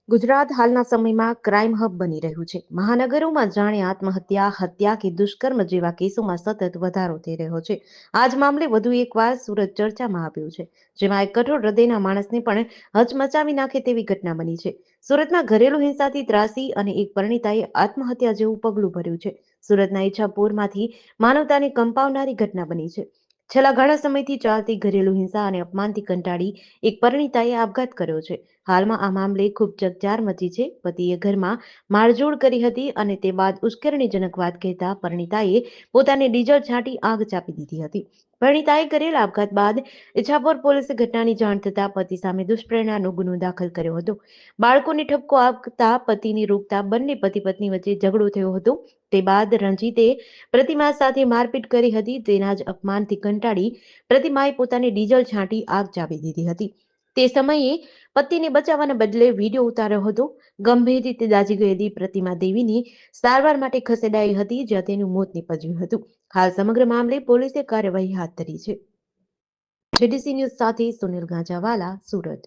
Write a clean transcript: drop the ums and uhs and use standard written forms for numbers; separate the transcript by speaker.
Speaker 1: ગુજરાત હાલના સમયમાં crime hub બની રહ્યું છે. મહાનગરોમાં જાણે આત્મહત્યા, હત્યા કે દુષ્કર્મ જેવા કેસોમાં સતત વધારો થઈ રહ્યો છે. આજ મામલે વધુ એકવાર સુરત ચર્ચામાં આવ્યું છે, જેમાં એક કઠોર હૃદયના માણસને પણ હચમચાવી નાખે તેવી ઘટના બની છે. સુરતમાં ઘરેલુ હિંસાથી ત્રાસી અને એક પરિણીતાએ આત્મહત્યા જેવું પગલું ભર્યું છે. સુરતના ઈચ્છાપુરમાંથી માનવતાને કંપાવનારી ઘટના બની છે. છેલ્લા ઘણા સમયથી ચાલતી ઘરેલુ હિંસા અને અપમાનથી કંટાળી એક પરિણીતાએ આપઘાત કર્યો છે. હાલમાં આ મામલે ખૂબ ચકચાર મચી છે. પતિએ ઘરમાં મારઝૂડ કરી હતી અને તે બાદ ઉશ્કેરણીજનક વાત કહેતા પરિણીતાએ પોતાને ડીઝલ છાંટી આગ ચાપી દીધી હતી. પરિણીતાએ કરેલ આપઘાત બાદ ઈચ્છાપુર પોલીસે ઘટનાની જાણ થતાં પતિ સામે દુષ્પ્રેરણાનો ગુનો દાખલ કર્યો હતો. બાળકોને ઠપકો આપતા પતિને રોકતા બંને પતિ પત્ની વચ્ચે ઝઘડો થયો હતો. તે બાદ રંજીતે પ્રતિમા સાથે મારપીટ કરી હતી. તેના જ અપમાનથી કંટાળી પ્રતિમાએ પોતાને ડીઝલ છાંટી આગ ચાપી દીધી હતી. તે સમયે પતિને બચાવવાના બદલે વિડીયો ઉતાર્યો હતો. ગંભીર રીતે દાઝી ગયેલી પ્રતિમા દેવીની સારવાર માટે ખસેડાઈ હતી, જ્યાં તેનું મોત નીપજ્યું હતું. હાલ સમગ્ર મામલે પોલીસે કાર્યવાહી હાથ ધરી છે. જેડીસી ન્યૂઝ સાથે સુનિલ ગાંજાવાલા, સુરત.